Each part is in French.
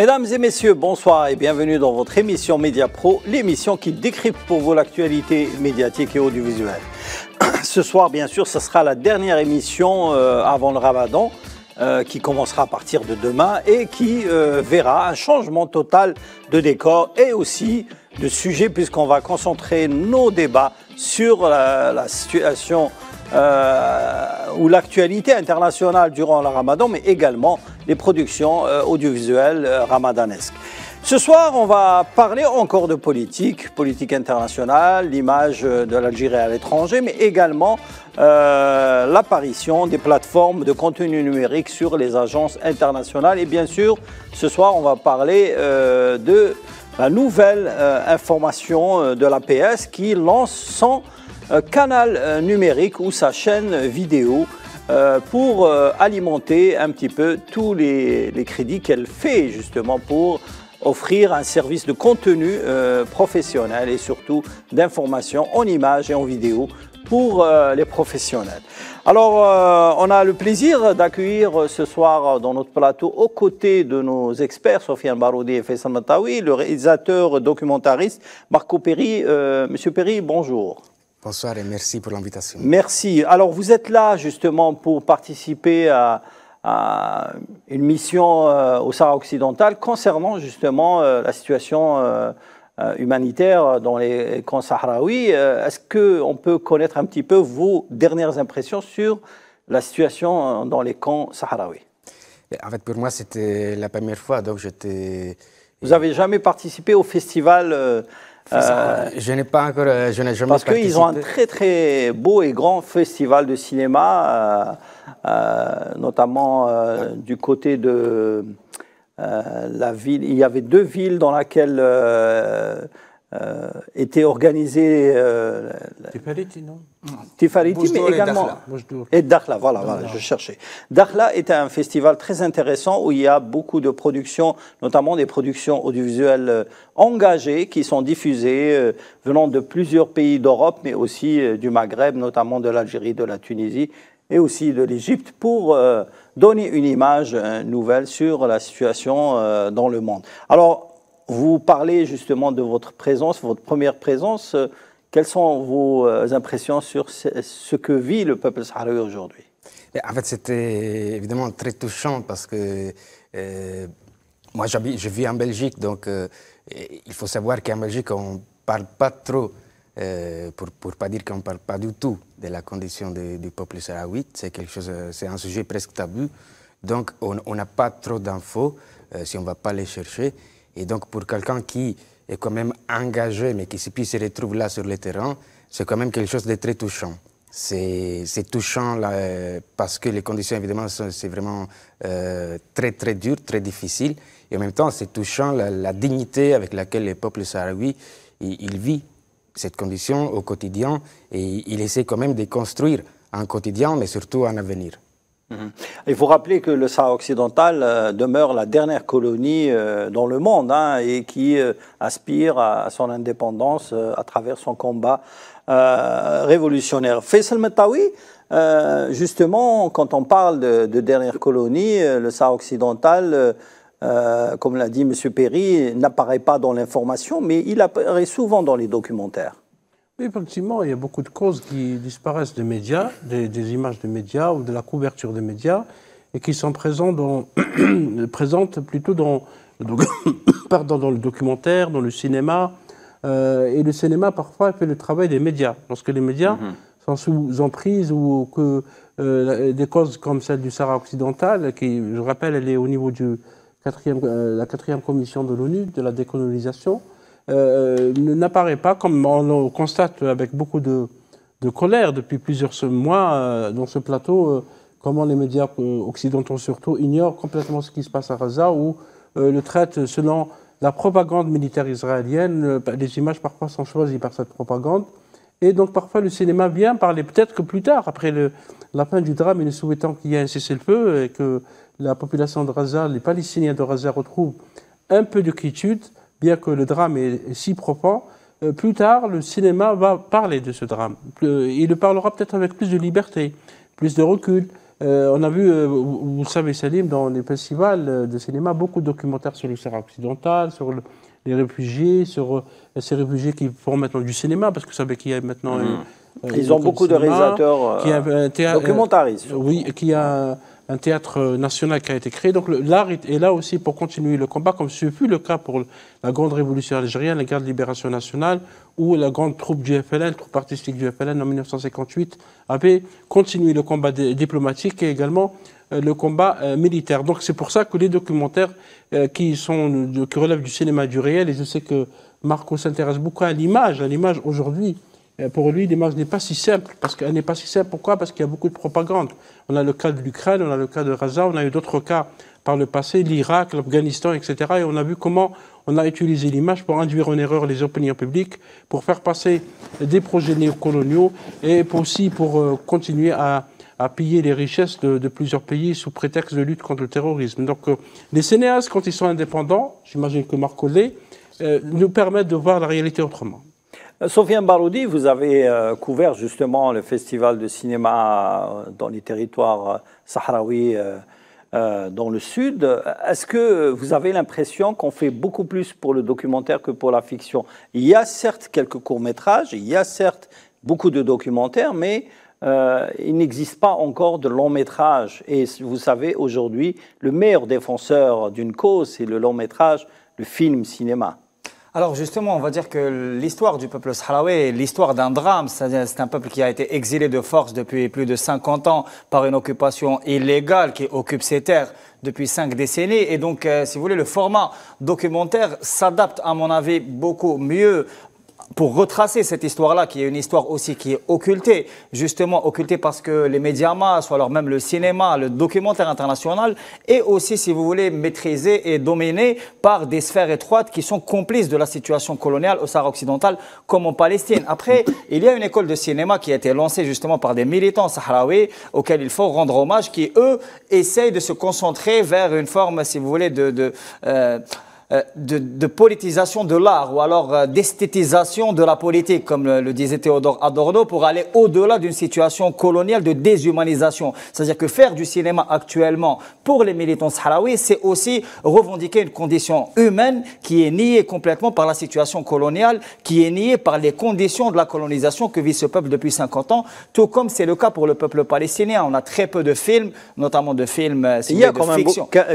Mesdames et messieurs, bonsoir et bienvenue dans votre émission Média Pro, l'émission qui décrypte pour vous l'actualité médiatique et audiovisuelle. Ce soir, bien sûr, ce sera la dernière émission avant le Ramadan qui commencera à partir de demain et qui verra un changement total de décor et aussi de sujet puisqu'on va concentrer nos débats sur la situation ou l'actualité internationale durant le Ramadan, mais également les productions audiovisuelles ramadanesques. Ce soir, on va parler encore de politique internationale, l'image de l'Algérie à l'étranger, mais également l'apparition des plateformes de contenu numérique sur les agences internationales. Et bien sûr, ce soir, on va parler de la nouvelle information de l'APS qui lance son canal numérique ou sa chaîne vidéo pour alimenter un petit peu tous les crédits qu'elle fait justement pour offrir un service de contenu professionnel et surtout d'information en images et en vidéo pour les professionnels. Alors, on a le plaisir d'accueillir ce soir dans notre plateau, aux côtés de nos experts, Sofiane Baroudi et Faisal Mataoui, le réalisateur documentariste Marco Perry. Monsieur Perry, bonjour. Bonsoir et merci pour l'invitation. Merci. Alors, vous êtes là justement pour participer à une mission au Sahara occidental concernant justement la situation humanitaire dans les camps sahraouis. Est-ce qu'on peut connaître un petit peu vos dernières impressions sur la situation dans les camps sahraouis? En fait, pour moi, c'était la première fois, donc j'étais... Vous n'avez jamais participé au festival je n'ai pas encore, je n'ai jamais parce participé. qu'ils ont un très très beau et grand festival de cinéma, notamment du côté de la ville. Il y avait deux villes dans lesquelles était organisé Tifariti, non? Tifariti, mais également et Dakhla, voilà, je cherchais. Dakhla est un festival très intéressant où il y a beaucoup de productions, notamment des productions audiovisuelles engagées qui sont diffusées venant de plusieurs pays d'Europe, mais aussi du Maghreb, notamment de l'Algérie, de la Tunisie et aussi de l'Égypte, pour donner une image nouvelle sur la situation dans le monde. Alors, vous parlez justement de votre présence, votre première présence. Quelles sont vos impressions sur ce que vit le peuple sahraoui aujourd'hui? En fait, c'était évidemment très touchant parce que moi, je vis en Belgique, donc il faut savoir qu'en Belgique, on ne parle pas trop, pour ne pas dire qu'on ne parle pas du tout de la condition du peuple sahraoui. C'est un sujet presque tabou. Donc, on n'a pas trop d'infos si on ne va pas les chercher. Et donc, pour quelqu'un qui est quand même engagé, mais qui se retrouve là sur le terrain, c'est quand même quelque chose de très touchant. C'est touchant là, parce que les conditions, évidemment, c'est vraiment très, très dur, très difficile. Et en même temps, c'est touchant la dignité avec laquelle le peuple sahraoui, il vit cette condition au quotidien. Et il essaie quand même de construire un quotidien, mais surtout un avenir. Il faut rappeler que le Sahara occidental demeure la dernière colonie dans le monde et qui aspire à son indépendance à travers son combat révolutionnaire. Faisal Mataoui, justement, quand on parle de dernière colonie, le Sahara occidental, comme l'a dit M. Perry, n'apparaît pas dans l'information, mais il apparaît souvent dans les documentaires. Oui, effectivement, il y a beaucoup de causes qui disparaissent des médias, des images des médias ou de la couverture des médias, et qui sont présentes plutôt dans le documentaire, dans le cinéma. Et le cinéma, parfois, fait le travail des médias. Lorsque les médias sont sous emprise ou que des causes comme celle du Sahara occidental, qui, je rappelle, elle est au niveau de la 4e commission de l'ONU, de la décolonisation, n'apparaît pas, comme on le constate avec beaucoup de colère depuis plusieurs mois dans ce plateau, comment les médias occidentaux surtout ignorent complètement ce qui se passe à Gaza ou le traitent selon la propagande militaire israélienne. Les images parfois sont choisies par cette propagande. Et donc parfois le cinéma vient parler, peut-être que plus tard, après la fin du drame et nous souhaitons qu'il y ait un cessez-le-feu et que la population de Gaza, les Palestiniens de Gaza retrouvent un peu de quiétude, bien que le drame est si profond. Plus tard, le cinéma va parler de ce drame. Il le parlera peut-être avec plus de liberté, plus de recul, On a vu, vous savez Salim, dans les festivals de cinéma, beaucoup de documentaires sur le Sahara occidental, sur les réfugiés, sur ces réfugiés qui font maintenant du cinéma, parce que vous savez qu'il y a maintenant... Ils ont beaucoup de réalisateurs documentaristes. Oui, qui a un théâtre national qui a été créé. Donc l'art est là aussi pour continuer le combat, comme ce fut le cas pour la grande révolution algérienne, la guerre de libération nationale, où la grande troupe du FLN, troupe artistique du FLN en 1958, avait continué le combat diplomatique et également le combat militaire. Donc c'est pour ça que les documentaires qui relèvent du cinéma du réel, et je sais que Marco s'intéresse beaucoup à l'image. L'image aujourd'hui, pour lui, l'image n'est pas si simple. Parce qu'elle n'est pas si simple. Pourquoi? Parce qu'il y a beaucoup de propagande. On a le cas de l'Ukraine, on a le cas de Gaza, on a eu d'autres cas par le passé, l'Irak, l'Afghanistan, etc. Et on a vu comment on a utilisé l'image pour induire en erreur les opinions publiques, pour faire passer des projets néocoloniaux et aussi pour continuer à piller les richesses de plusieurs pays sous prétexte de lutte contre le terrorisme. Donc les cinéastes, quand ils sont indépendants, j'imagine que Marco l'est, nous permettent de voir la réalité autrement. Sofiane Baroudi, vous avez couvert justement le festival de cinéma dans les territoires sahraouis dans le sud. Est-ce que vous avez l'impression qu'on fait beaucoup plus pour le documentaire que pour la fiction? Il y a certes quelques courts-métrages, il y a certes beaucoup de documentaires, mais il n'existe pas encore de long-métrage. Et vous savez, aujourd'hui, le meilleur défenseur d'une cause, c'est le long-métrage, le film cinéma. Alors justement, on va dire que l'histoire du peuple sahraoui est l'histoire d'un drame. C'est un peuple qui a été exilé de force depuis plus de 50 ans par une occupation illégale qui occupe ses terres depuis 5 décennies. Et donc, si vous voulez, le format documentaire s'adapte, à mon avis, beaucoup mieux pour retracer cette histoire-là, qui est une histoire aussi qui est occultée, justement occultée parce que les médias mass, ou alors même le cinéma, le documentaire international, est aussi, si vous voulez, maîtrisé et dominé par des sphères étroites qui sont complices de la situation coloniale au Sahara occidental, comme en Palestine. Après, il y a une école de cinéma qui a été lancée justement par des militants sahraouis, auxquels il faut rendre hommage, qui, eux, essayent de se concentrer vers une forme, si vous voulez, de politisation de l'art ou alors d'esthétisation de la politique, comme le disait Théodore Adorno, pour aller au-delà d'une situation coloniale de déshumanisation. C'est-à-dire que faire du cinéma actuellement pour les militants sahraouis, c'est aussi revendiquer une condition humaine qui est niée complètement par la situation coloniale, qui est niée par les conditions de la colonisation que vit ce peuple depuis 50 ans, tout comme c'est le cas pour le peuple palestinien. On a très peu de films, notamment de films de fiction. Il y a quand même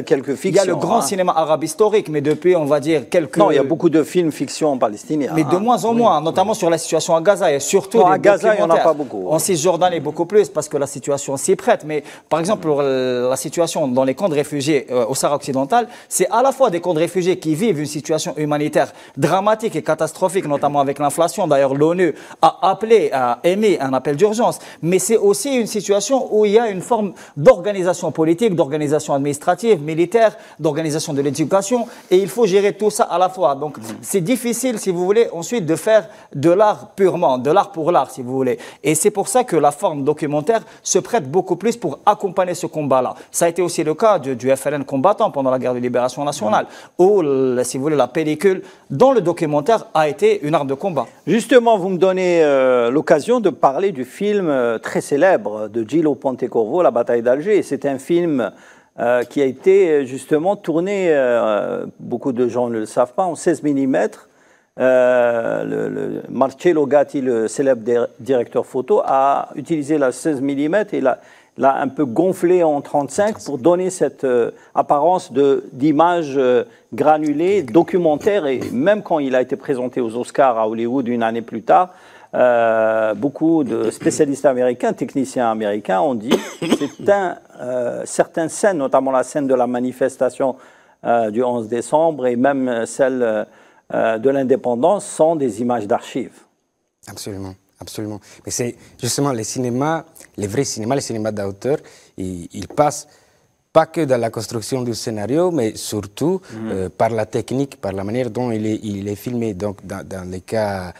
quelques fictions. Il y a le grand cinéma arabe historique, mais depuis, on va dire, quelques... Non, il y a beaucoup de films fiction palestiniens. Mais de moins en moins, notamment sur la situation à Gaza, et surtout à Gaza, il n'y en a pas beaucoup. En Cisjordanie, beaucoup plus, parce que la situation s'y prête. Mais par exemple, pour la situation dans les camps de réfugiés au Sahara occidental, c'est à la fois des camps de réfugiés qui vivent une situation humanitaire dramatique et catastrophique, notamment avec l'inflation. D'ailleurs, l'ONU a émis un appel d'urgence. Mais c'est aussi une situation où il y a une forme d'organisation politique, d'organisation administrative, militaire, d'organisation de l'éducation, et il faut gérer tout ça à la fois. Donc, c'est difficile, si vous voulez, ensuite de faire de l'art purement, de l'art pour l'art, si vous voulez. Et c'est pour ça que la forme documentaire se prête beaucoup plus pour accompagner ce combat-là. Ça a été aussi le cas du FLN combattant pendant la guerre de libération nationale, où, si vous voulez, la pellicule dans le documentaire a été une arme de combat. Justement, vous me donnez l'occasion de parler du film très célèbre de Gillo Pontecorvo, La bataille d'Alger. C'est un film qui a été justement tourné, beaucoup de gens ne le savent pas, en 16 mm. Marcello Gatti, le célèbre directeur photo, a utilisé la 16 mm et l'a un peu gonflé en 35 pour donner cette apparence d'image granulée, documentaire. Et même quand il a été présenté aux Oscars à Hollywood une année plus tard, beaucoup de spécialistes américains, techniciens américains ont dit que certaines scènes, notamment la scène de la manifestation du 11 décembre et même celle de l'indépendance, sont des images d'archives. Absolument, absolument. Mais c'est justement les cinémas, les vrais cinémas, les cinémas d'auteur, ils passent pas que dans la construction du scénario, mais surtout par la technique, par la manière dont il est filmé. Donc, dans les cas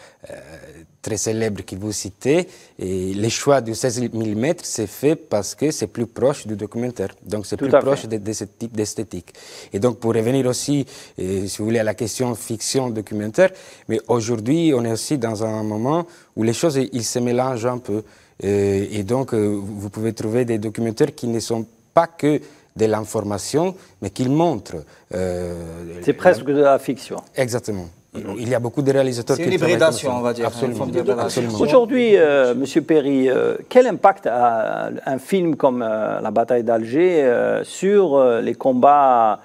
très célèbres que vous citez, et le choix du 16 mm, c'est fait parce que c'est plus proche du documentaire. Donc, c'est plus proche de ce type d'esthétique. Et donc, pour revenir aussi, si vous voulez, à la question fiction-documentaire, mais aujourd'hui, on est aussi dans un moment où les choses, ils se mélangent un peu. Et donc, vous pouvez trouver des documentaires qui ne sont pas que de l'information, mais qui montrent... c'est presque de la fiction. Exactement. Il y a beaucoup de réalisateurs qui travaillent comme ça. C'est une hybridation, on va dire. Absolument. Aujourd'hui, Monsieur Perry, quel impact a un film comme La bataille d'Alger sur les combats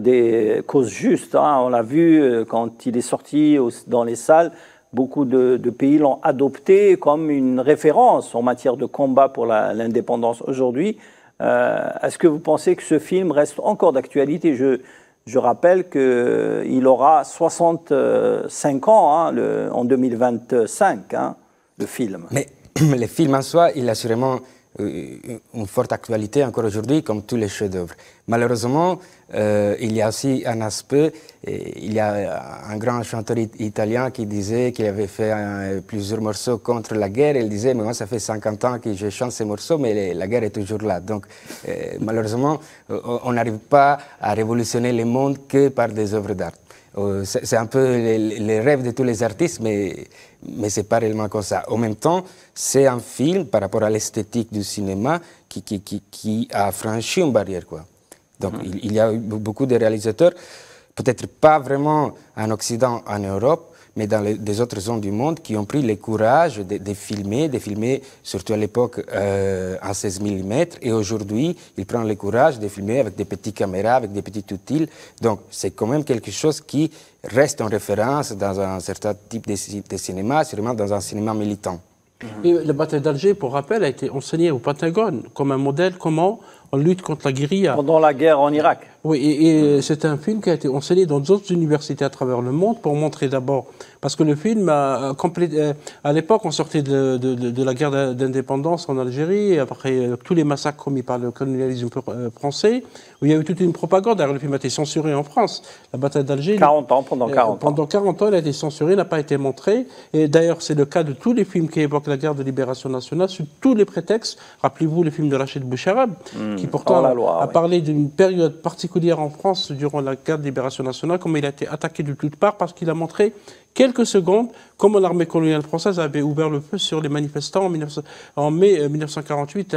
des causes justes, hein? On l'a vu quand il est sorti dans les salles, beaucoup de pays l'ont adopté comme une référence en matière de combat pour l'indépendance aujourd'hui. Est-ce que vous pensez que ce film reste encore d'actualité? Je rappelle qu'il aura 65 ans hein, en 2025, hein, le film. Mais le film en soi, il a sûrement une forte actualité encore aujourd'hui, comme tous les chefs-d'œuvre. Malheureusement, il y a aussi un aspect, il y a un grand chanteur italien qui disait qu'il avait fait plusieurs morceaux contre la guerre. Il disait, mais moi, ça fait 50 ans que je chante ces morceaux, mais la guerre est toujours là. Donc, malheureusement, on n'arrive pas à révolutionner le monde que par des œuvres d'art. C'est un peu les rêves de tous les artistes, mais ce n'est pas réellement comme ça. En même temps, c'est un film, par rapport à l'esthétique du cinéma, qui a franchi une barrière, quoi. Donc, il y a beaucoup de réalisateurs, peut-être pas vraiment en Occident, en Europe, mais dans des autres zones du monde, qui ont pris le courage de filmer, surtout à l'époque en 16 mm, et aujourd'hui, ils prennent le courage de filmer avec des petites caméras, avec des petits outils. Donc, c'est quand même quelque chose qui reste en référence dans un certain type de cinéma, sûrement dans un cinéma militant. Et la bataille d'Alger, pour rappel, a été enseignée au Pentagone comme un modèle comment on lutte contre la guérilla. Pendant la guerre en Irak. Oui, et c'est un film qui a été enseigné dans d'autres universités à travers le monde pour montrer d'abord, parce que le film, à l'époque, on sortait de la guerre d'indépendance en Algérie, et après tous les massacres commis par le colonialisme français, où il y a eu toute une propagande. Alors, le film a été censuré en France. La bataille d'Alger... 40 ans, pendant 40 ans. Pendant 40 ans, il a été censuré, n'a pas été montré. Et d'ailleurs, c'est le cas de tous les films qui évoquent la guerre de libération nationale, sur tous les prétextes. Rappelez-vous le film de Rachid Boucharab, qui pourtant a parlé d'une période particulière en France durant la guerre de libération nationale, comme il a été attaqué de toutes parts parce qu'il a montré quelques secondes comment l'armée coloniale française avait ouvert le feu sur les manifestants en mai 1948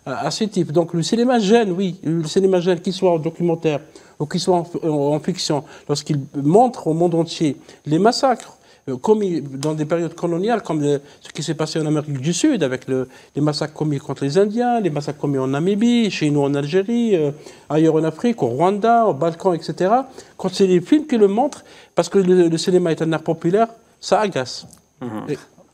à ce type. Donc le cinéma gêne, oui, le cinéma gêne, qu'il soit en documentaire ou qu'il soit en fiction, lorsqu'il montre au monde entier les massacres commis dans des périodes coloniales, comme ce qui s'est passé en Amérique du Sud, avec les massacres commis contre les Indiens, les massacres commis en Namibie, chez nous en Algérie, ailleurs en Afrique, au Rwanda, au Balkan, etc. Quand c'est les films qui le montrent, parce que le cinéma est un art populaire, ça agace.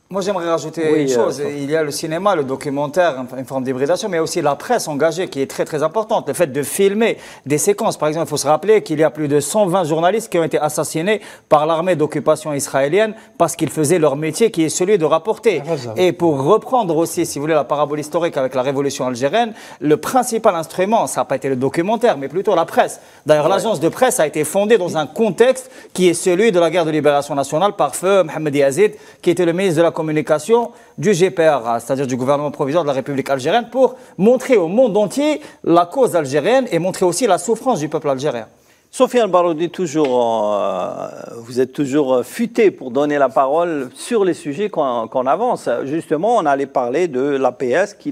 Moi, j'aimerais rajouter une chose. Il y a le cinéma, le documentaire, une forme d'hybridation, mais aussi la presse engagée qui est très, très importante. Le fait de filmer des séquences. Par exemple, il faut se rappeler qu'il y a plus de 120 journalistes qui ont été assassinés par l'armée d'occupation israélienne parce qu'ils faisaient leur métier qui est celui de rapporter. Et pour reprendre aussi, si vous voulez, la parabole historique avec la révolution algérienne, le principal instrument, ça n'a pas été le documentaire, mais plutôt la presse. D'ailleurs, l'agence de presse a été fondée dans un contexte qui est celui de la guerre de libération nationale par feu Mohamed Yazid, qui était le ministre de la communication du GPR, c'est-à-dire du gouvernement provisoire de la République algérienne, pour montrer au monde entier la cause algérienne et montrer aussi la souffrance du peuple algérien. Sofiane Baroudi, vous êtes toujours futé pour donner la parole sur les sujets qu'on avance. Justement, on allait parler de l'APS qui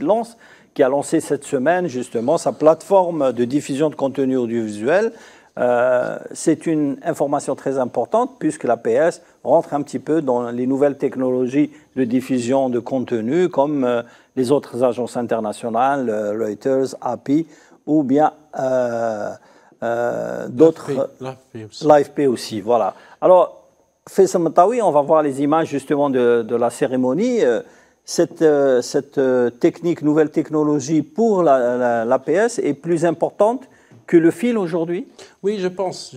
a lancé cette semaine justement sa plateforme de diffusion de contenu audiovisuel. C'est une information très importante puisque l'APS rentre un petit peu dans les nouvelles technologies de diffusion de contenu comme les autres agences internationales, Reuters, API ou bien d'autres. L'AFP aussi, voilà. Alors, Faisal Matawi, on va voir les images justement de la cérémonie. Cette nouvelle technologie pour l'APS est plus importante que le fil aujourd'hui? Oui, je pense.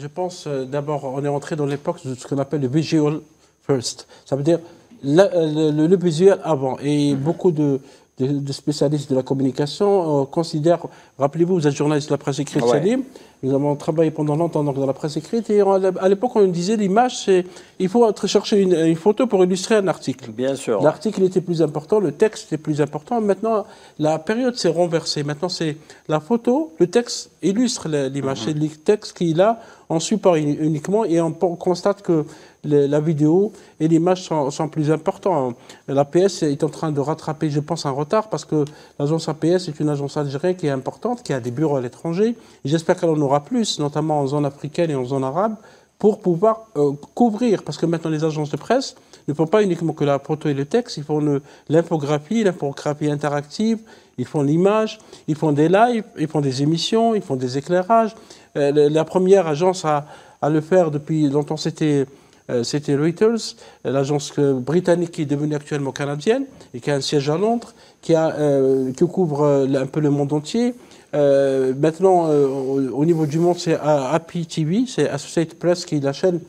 D'abord, on est entré dans l'époque de ce qu'on appelle le visual first. Ça veut dire le visuel avant. Et beaucoup de spécialistes de la communication considèrent, rappelez-vous, vous êtes journaliste de la presse écrite, Salim, Nous avons travaillé pendant longtemps donc, dans la presse écrite et à l'époque on nous disait l'image, il faut chercher une photo pour illustrer un article. Bien sûr. L'article était plus important, le texte était plus important. Maintenant, la période s'est renversée. Maintenant, c'est la photo, le texte illustre l'image. C'est le texte qui est là en support uniquement et on constate que la vidéo et l'image sont plus importants. L'APS est en train de rattraper, je pense, un retard parce que l'agence APS est une agence algérienne qui est importante, qui a des bureaux à l'étranger. J'espère qu'elle en aura plus, notamment en zone africaine et en zone arabe, pour pouvoir couvrir. Parce que maintenant, les agences de presse ne font pas uniquement que la photo et le texte, ils font l'infographie interactive, ils font l'image, ils font des lives, ils font des émissions, ils font des éclairages. La première agence à le faire depuis longtemps, c'était Reuters, l'agence britannique qui est devenue actuellement canadienne et qui a un siège à Londres, qui couvre un peu le monde entier. Maintenant, au niveau du monde, c'est API TV, c'est Associated Press qui est la chaîne,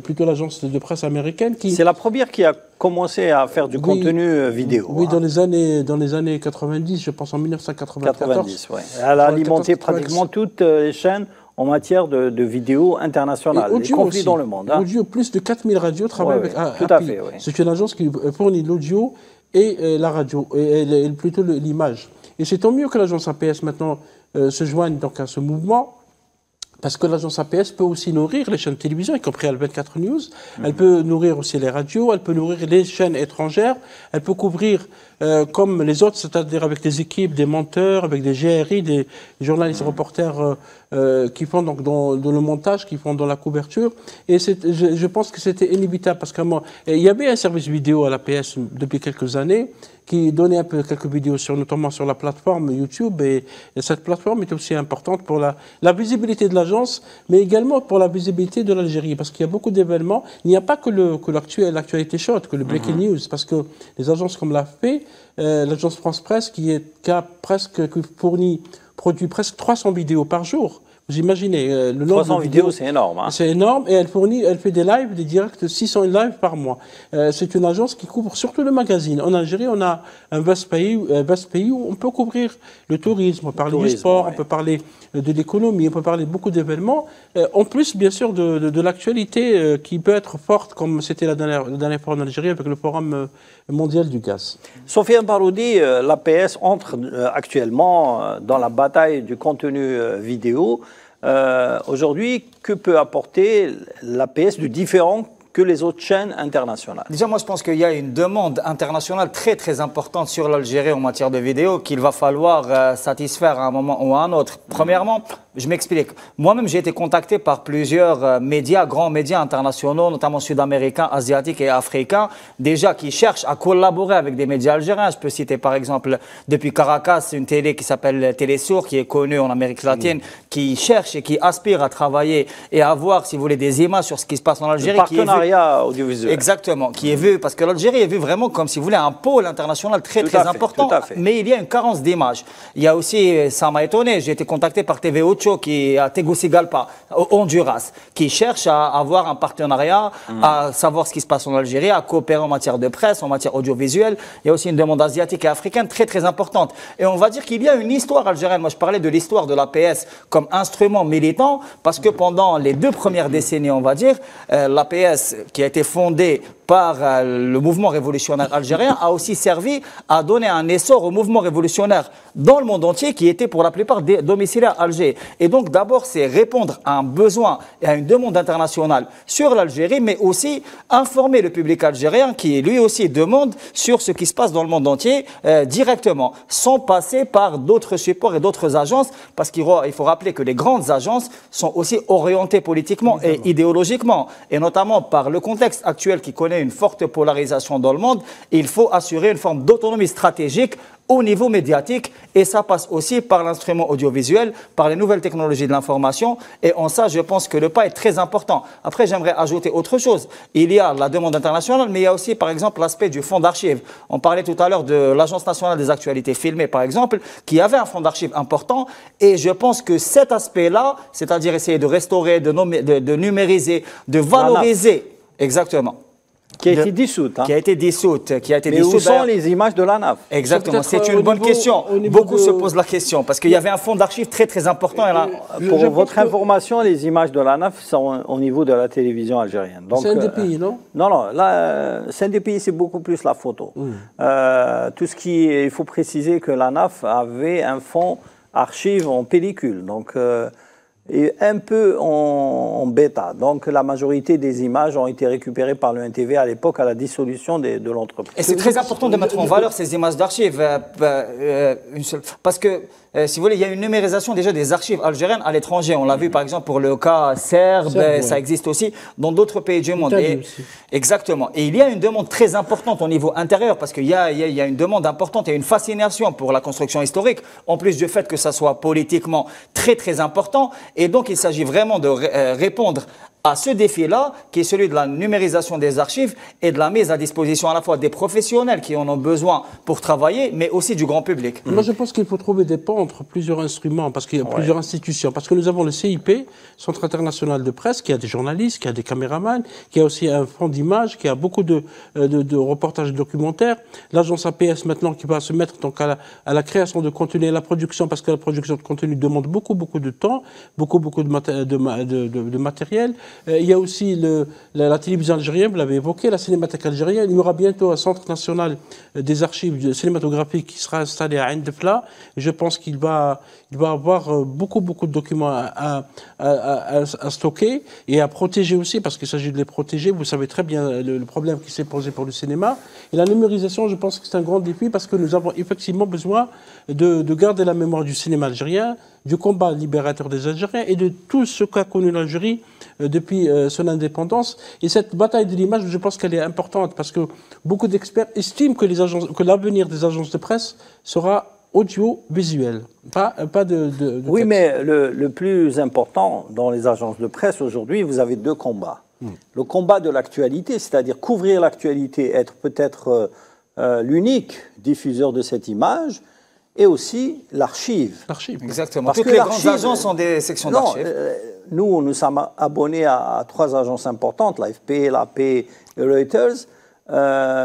plutôt l'agence de presse américaine. C'est la première qui a commencé à faire du contenu vidéo. Oui, dans les années 90, je pense en 1994. 90, ouais. Elle a alimenté pratiquement toutes les chaînes en matière de vidéos internationales, y compris dans le monde. Audio, plus de 4000 radios travaillent avec API. Tout à fait, oui. C'est une agence qui fournit l'audio et la radio, et plutôt l'image. Et c'est tant mieux que l'agence APS maintenant se joigne donc à ce mouvement, parce que l'agence APS peut aussi nourrir les chaînes de télévision, y compris Al24 News. Elle peut nourrir aussi les radios, elle peut nourrir les chaînes étrangères, elle peut couvrir comme les autres, c'est-à-dire avec des équipes, des monteurs, avec des GRI, des journalistes reporters qui font donc dans le montage, qui font dans la couverture. Et je pense que c'était inévitable parce qu'il y avait un service vidéo à l'APS depuis quelques années qui donnait un peu quelques vidéos, notamment sur la plateforme YouTube. Et cette plateforme est aussi importante pour la visibilité de l'agence, mais également pour la visibilité de l'Algérie, parce qu'il y a beaucoup d'événements. Il n'y a pas que l'actualité chaude, que le breaking news, parce que les agences comme l'AFP, l'agence France Presse, qui produit presque 300 vidéos par jour. Vous imaginez le nombre 300 de vidéos, c'est énorme. Hein. C'est énorme et elle fait des lives, des directs de 600 lives par mois. C'est une agence qui couvre surtout le magazine. En Algérie, on a un vaste pays où on peut couvrir le tourisme, on peut parler du sport, on peut parler de l'économie, on peut parler de beaucoup d'événements. En plus, bien sûr, de l'actualité qui peut être forte, comme c'était la dernière fois en Algérie avec le Forum mondial du gaz. Sofiane Baroudi, l'APS entre actuellement dans la bataille du contenu vidéo. Aujourd'hui, que peut apporter l'APS de différent que les autres chaînes internationales? Déjà, moi, je pense qu'il y a une demande internationale très, très importante sur l'Algérie en matière de vidéo qu'il va falloir satisfaire à un moment ou à un autre. Premièrement, je m'explique. Moi-même, j'ai été contacté par plusieurs médias, grands médias internationaux, notamment sud-américains, asiatiques et africains, déjà qui cherchent à collaborer avec des médias algériens. Je peux citer par exemple, depuis Caracas, une télé qui s'appelle Télésour, qui est connue en Amérique latine, qui cherche et qui aspire à travailler et à avoir, si vous voulez, des images sur ce qui se passe en Algérie. Partenariat audiovisuel. Exactement, qui est vu, parce que l'Algérie est vue vraiment comme, si vous voulez, un pôle international très, très important, mais il y a une carence d'images. Il y a aussi, ça m'a étonné, j'ai été contacté par TV Ocho, qui est à Tegucigalpa, au Honduras, qui cherche à avoir un partenariat, à savoir ce qui se passe en Algérie, à coopérer en matière de presse, en matière audiovisuelle. Il y a aussi une demande asiatique et africaine très, très importante. Et on va dire qu'il y a une histoire algérienne. Moi, je parlais de l'histoire de l'APS comme instrument militant, parce que pendant les 2 premières décennies, on va dire, l'APS, qui a été fondée par le mouvement révolutionnaire algérien, a aussi servi à donner un essor au mouvement révolutionnaire dans le monde entier, qui était pour la plupart domiciliés à Alger. Et donc d'abord, c'est répondre à un besoin et à une demande internationale sur l'Algérie, mais aussi informer le public algérien qui lui aussi demande sur ce qui se passe dans le monde entier directement, sans passer par d'autres supports et d'autres agences, parce qu'il faut rappeler que les grandes agences sont aussi orientées politiquement et idéologiquement, et notamment par le contexte actuel qui connaît une forte polarisation dans le monde. Il faut assurer une forme d'autonomie stratégique au niveau médiatique, et ça passe aussi par l'instrument audiovisuel, par les nouvelles technologies de l'information, et en ça, je pense que le pas est très important. Après, j'aimerais ajouter autre chose. Il y a la demande internationale, mais il y a aussi, par exemple, l'aspect du fonds d'archives. On parlait tout à l'heure de l'Agence nationale des actualités filmées, par exemple, qui avait un fonds d'archives important, et je pense que cet aspect-là, c'est-à-dire essayer de restaurer, de numériser, de valoriser, exactement, Qui a été dissoute. Qui a été dissoute. Mais où sont les images de l'ANAF? Exactement, c'est une bonne question. Beaucoup se posent la question, parce qu'il y avait un fonds d'archives très très important. Pour votre information, les images de l'ANAF sont au niveau de la télévision algérienne. C'est un des pays, non? Non, non, là, c'est un des pays, c'est beaucoup plus la photo. Tout ce qui il faut préciser que l'ANAF avait un fonds archives en pellicule. Donc, et un peu en bêta. Donc la majorité des images ont été récupérées par le NTV à l'époque à la dissolution de l'entreprise. Et c'est très important de mettre en valeur ces images d'archives, parce que, si vous voulez, il y a une numérisation déjà des archives algériennes à l'étranger. On l'a vu par exemple pour le cas serbe, ça existe aussi dans d'autres pays du monde. Exactement. Et il y a une demande très importante au niveau intérieur, parce qu'il y a une demande importante et une fascination pour la construction historique, en plus du fait que ça soit politiquement très très important. Et donc, il s'agit vraiment de répondre à ce défi-là, qui est celui de la numérisation des archives et de la mise à disposition à la fois des professionnels qui en ont besoin pour travailler, mais aussi du grand public. Moi, je pense qu'il faut trouver des ponts entre plusieurs instruments, parce qu'il y a plusieurs institutions. Parce que nous avons le CIP, Centre international de presse, qui a des journalistes, qui a des caméramans, qui a aussi un fonds d'images, qui a beaucoup de reportages documentaires. L'agence APS, maintenant, qui va se mettre donc à la création de contenu et à la production, parce que la production de contenu demande beaucoup de temps, beaucoup de matériel. Il y a aussi la télévision algérienne, vous l'avez évoqué, la cinémathèque algérienne. Il y aura bientôt un centre national des archives cinématographiques qui sera installé à Ain Defla. Je pense qu'il va avoir beaucoup de documents à stocker et à protéger aussi, parce qu'il s'agit de les protéger. Vous savez très bien le problème qui s'est posé pour le cinéma. Et la numérisation, je pense que c'est un grand défi, parce que nous avons effectivement besoin de garder la mémoire du cinéma algérien, du combat libérateur des Algériens et de tout ce qu'a connu l'Algérie depuis son indépendance. Et cette bataille de l'image, je pense qu'elle est importante, parce que beaucoup d'experts estiment que l'avenir des agences de presse sera audiovisuel, pas de oui, texte. mais le plus important dans les agences de presse aujourd'hui, vous avez deux combats. Le combat de l'actualité, c'est-à-dire couvrir l'actualité, être peut-être l'unique diffuseur de cette image, et aussi l'archive. Exactement. Toutes les grandes agences ont des sections d'archives. Nous sommes abonnés à 3 agences importantes, l'AFP, l'AP et Reuters.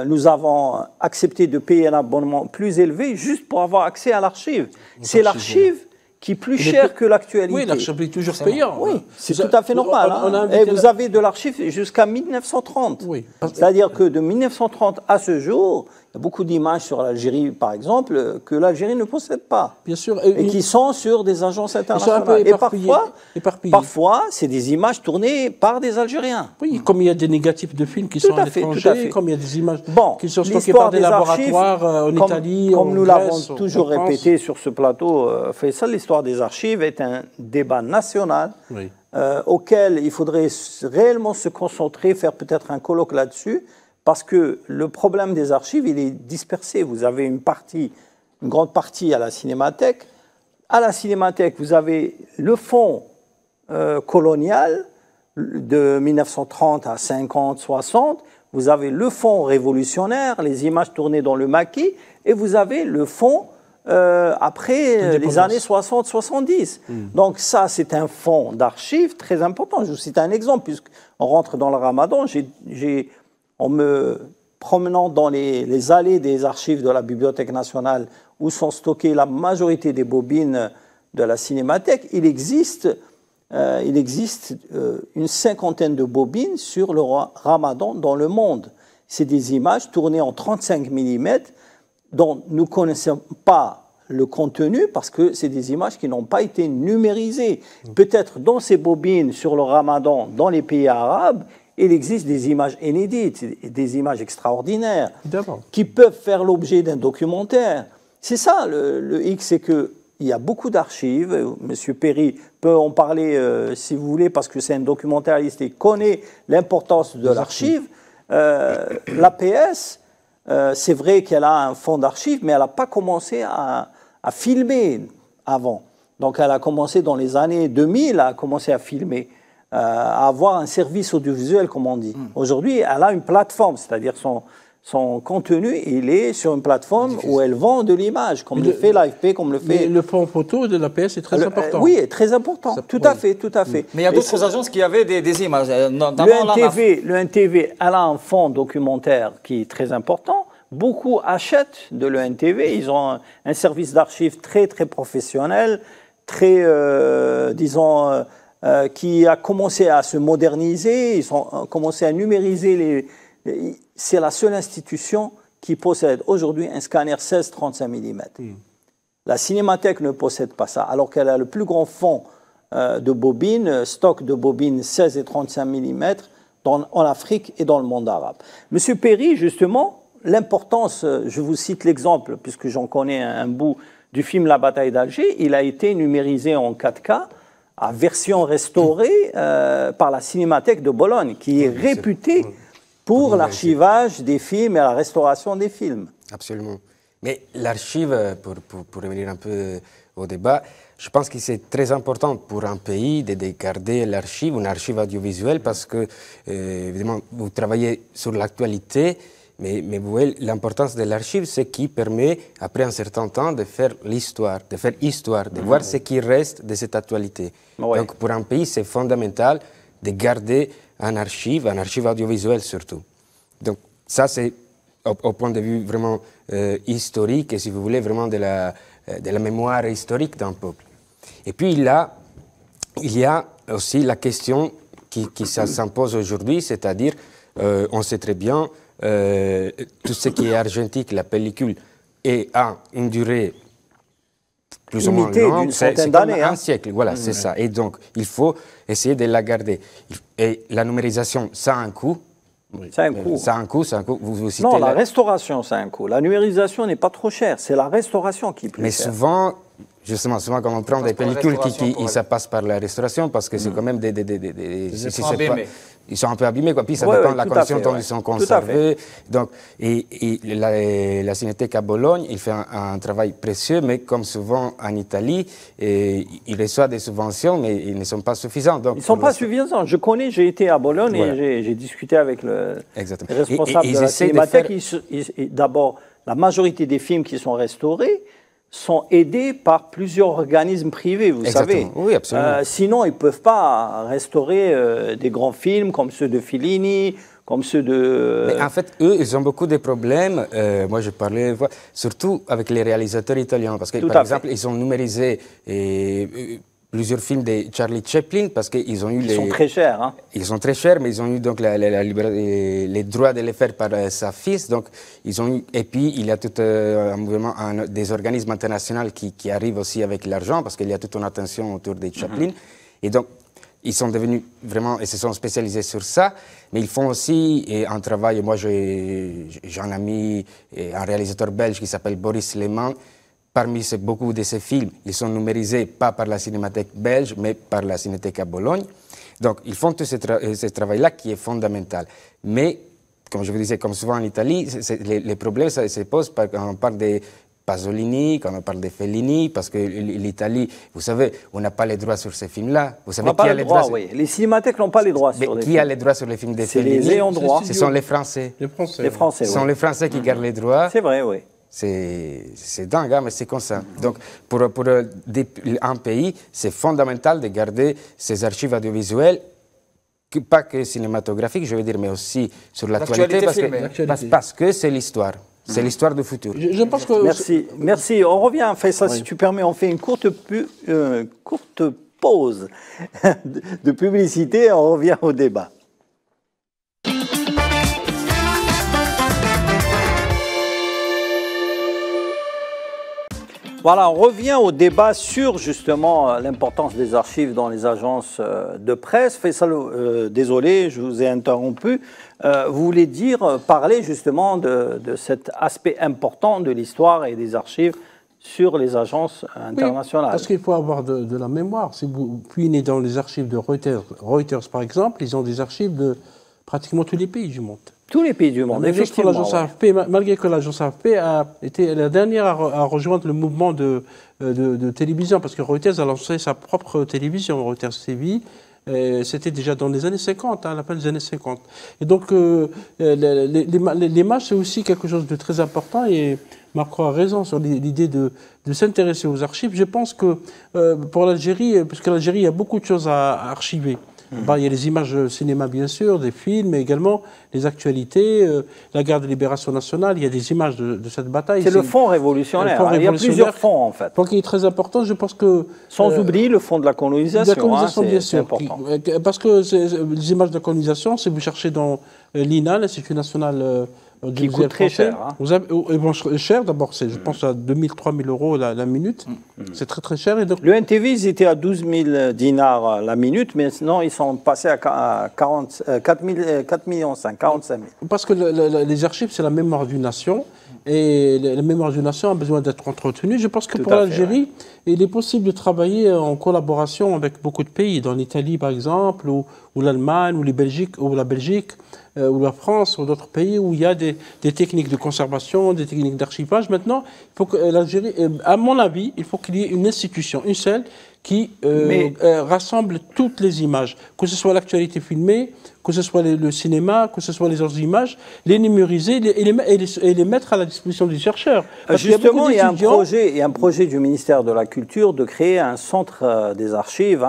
Nous avons accepté de payer un abonnement plus élevé juste pour avoir accès à l'archive. C'est l'archive qui est plus cher que l'actualité. Oui, l'archive est toujours payant. Oui, c'est tout à fait normal. Et vous avez de l'archive jusqu'à 1930. Oui. C'est-à-dire que de 1930 à ce jour, il y a beaucoup d'images sur l'Algérie, par exemple, que l'Algérie ne possède pas. Bien sûr. Et qui sont sur des agences internationales. Et parfois, c'est des images tournées par des Algériens. Oui, comme il y a des négatifs de films qui sont à l'étranger, comme il y a des images qui sont stockées par des laboratoires en Italie. Comme nous l'avons toujours répété sur ce plateau, Faisal, l'histoire des archives est un débat national auquel il faudrait réellement se concentrer, faire peut-être un colloque là-dessus. Parce que le problème des archives, il est dispersé. Vous avez une grande partie à la Cinémathèque. À la Cinémathèque, vous avez le fonds colonial de 1930 à 50, 60. Vous avez le fonds révolutionnaire, les images tournées dans le maquis. Et vous avez le fonds après les années 60, 70. Donc ça, c'est un fonds d'archives très important. Je vous cite un exemple, puisqu'on rentre dans le Ramadan. En me promenant dans les allées des archives de la Bibliothèque nationale où sont stockées la majorité des bobines de la Cinémathèque, il existe une 50aine de bobines sur le Ramadan dans le monde. C'est des images tournées en 35 mm dont nous ne connaissons pas le contenu parce que c'est des images qui n'ont pas été numérisées. Peut-être dans ces bobines sur le Ramadan dans les pays arabes, il existe des images inédites, des images extraordinaires qui peuvent faire l'objet d'un documentaire. C'est ça le X, c'est qu'il y a beaucoup d'archives. Monsieur Perry peut en parler si vous voulez, parce que c'est un documentariste et connaît l'importance de l'archive. L'APS, c'est vrai qu'elle a un fonds d'archives, mais elle n'a pas commencé à filmer avant. Donc elle a commencé dans les années 2000, elle a commencé à filmer. À avoir un service audiovisuel, comme on dit. Aujourd'hui, elle a une plateforme, c'est-à-dire son contenu, il est sur une plateforme où elle vend de l'image, comme le fait l'AFP, comme le fait... Mais le point photo de l'APS est très important. Oui, très important, tout à fait, tout à fait. Mais il y a d'autres agences qui avaient des images, notamment le NTV, elle a un fonds documentaire qui est très important. Beaucoup achètent de l'ENTV. Ils ont un service d'archives très, très professionnel, très, disons, qui a commencé à se moderniser. Ils ont commencé à numériser c'est la seule institution qui possède aujourd'hui un scanner 16-35 mm. La Cinémathèque ne possède pas ça, alors qu'elle a le plus grand fonds de bobines, stock de bobines 16 et 35 mm en Afrique et dans le monde arabe. Monsieur Perry, justement, l'importance, je vous cite l'exemple, puisque j'en connais un bout du film La bataille d'Alger, il a été numérisé en 4K, à version restaurée par la Cinémathèque de Bologne, qui est réputée pour l'archivage des films et la restauration des films. Absolument. Mais l'archive, pour revenir un peu au débat, je pense que c'est très important pour un pays de garder l'archive, une archive audiovisuelle, parce que, évidemment, vous travaillez sur l'actualité, mais vous voyez, l'importance de l'archive, c'est qui permet, après un certain temps, de faire l'histoire, de voir ce qui reste de cette actualité. Ouais. Donc, pour un pays, c'est fondamental de garder un archive audiovisuelle surtout. Donc, ça, c'est au point de vue vraiment historique, et si vous voulez, vraiment de la mémoire historique d'un peuple. Et puis là, il y a aussi la question qui s'impose aujourd'hui, c'est-à-dire, on sait très bien, tout ce qui est argentique, la pellicule, a une durée plus ou moins longue, d'une centaine d'années. Un siècle, voilà, c'est ça. Et donc, il faut essayer de la garder. Et la numérisation, ça a un coût. Ça a un coût. Ça a un coût, vous citez non, la restauration, ça a un coût. La numérisation n'est pas trop chère, c'est la restauration qui est plus chère. Mais souvent, justement, quand on prend des pellicules ça passe par la restauration, parce que c'est quand même ils sont abîmés. Ils sont un peu abîmés, quoi. Puis ça dépend de la condition dont ils sont conservés. Donc, et la Cinémathèque à Bologne, il fait un travail précieux, mais comme souvent en Italie, il reçoit des subventions, mais ils ne sont pas suffisants. Donc, ils ne sont pas suffisants. Je connais, j'ai été à Bologne et j'ai discuté avec le responsable de la Cinémathèque. D'abord, la majorité des films qui sont restaurés sont aidés par plusieurs organismes privés, vous savez. Oui, absolument. Sinon, ils ne peuvent pas restaurer des grands films comme ceux de Fellini, comme ceux de... Mais en fait, eux, ils ont beaucoup de problèmes. Moi, je parlais surtout avec les réalisateurs italiens, parce que, par exemple, ils ont numérisé plusieurs films de Charlie Chaplin, parce qu'ils ont eu Ils sont très chers. Hein. Ils sont très chers, mais ils ont eu donc les droits de les faire par sa fils. Donc, ils ont eu, et puis, il y a tout un mouvement, des organismes internationaux qui arrivent aussi avec l'argent, parce qu'il y a toute une attention autour de Chaplin. Et donc, ils sont devenus vraiment, et se sont spécialisés sur ça, mais ils font aussi un travail. Moi, j'ai un ami, un réalisateur belge qui s'appelle Boris Lehmann. Parmi beaucoup de ces films, ils sont numérisés pas par la Cinémathèque belge, mais par la Cinémathèque à Bologne. Donc, ils font tout ce travail-là qui est fondamental. Mais, comme je vous disais, comme souvent en Italie, les problèmes se posent quand on parle de Pasolini, quand on parle de Fellini, parce que l'Italie, vous savez, on n'a pas les droits sur ces films-là. Vous savez qui a les droits oui. Les cinémathèques n'ont pas les droits sur les films. Qui a les droits sur les films de Fellini? Les ayants droit. Ce sont les Français. Les Français, Ce sont les Français qui gardent les droits. C'est vrai, oui. C'est dingue, hein, mais c'est comme ça. Donc, pour un pays, c'est fondamental de garder ses archives audiovisuelles, pas que cinématographiques, je veux dire, mais aussi sur l'actualité, parce que c'est l'histoire. C'est l'histoire du futur. Je pense que... Merci. On revient, Faisal, si tu permets, on fait une courte pause de publicité, on revient au débat. Voilà, on revient au débat sur justement l'importance des archives dans les agences de presse. Faisal, désolé, je vous ai interrompu. Vous voulez parler justement de cet aspect important de l'histoire et des archives sur les agences internationales. Oui, parce qu'il faut avoir de la mémoire. Si vous fouillez dans les archives de Reuters, par exemple, ils ont des archives de pratiquement tous les pays du monde. Tous les pays du monde, effectivement. AFP, malgré que l'agence AFP a été la dernière à rejoindre le mouvement de télévision, parce que Reuters a lancé sa propre télévision, Reuters TV, C'était déjà dans les années 50, à la fin des années 50. Et donc, l'image, c'est aussi quelque chose de très important. Et Macron a raison sur l'idée de s'intéresser aux archives. Je pense que pour l'Algérie, parce que l'Algérie, il y a beaucoup de choses à archiver. Il y a les images de cinéma, bien sûr, des films, mais également les actualités, la guerre de libération nationale. Il y a des images de cette bataille. C'est le fonds révolutionnaire. Il y a plusieurs fonds, en fait. Donc, il est très important. Je pense que... Sans oublier le fonds de la colonisation. La colonisation, bien sûr. C'est important. Parce que les images de la colonisation, si vous cherchez dans l'INA, l'Institut national... qui coûte très cher. Cher, d'abord, je pense à 2 000, 3 000 euros la minute. C'est très, très cher. Et donc, le NTV, ils étaient à 12 000 dinars la minute, mais maintenant, ils sont passés à 4 millions 5, 45 000. Parce que les archives, c'est la mémoire d'une nation. Et la mémoire d'une nation a besoin d'être entretenue. Je pense que pour l'Algérie, il est possible de travailler en collaboration avec beaucoup de pays, dans l'Italie par exemple, ou l'Allemagne, ou la Belgique, ou la France, ou d'autres pays où il y a des techniques de conservation, des techniques d'archivage. Maintenant, il faut que l'Algérie, à mon avis, il faut qu'il y ait une institution, une seule, qui rassemble toutes les images, que ce soit l'actualité filmée, que ce soit le cinéma, que ce soit les autres images, les numériser et les mettre à la disposition des chercheurs. Justement, il y a un projet du ministère de la Culture de créer un centre des archives,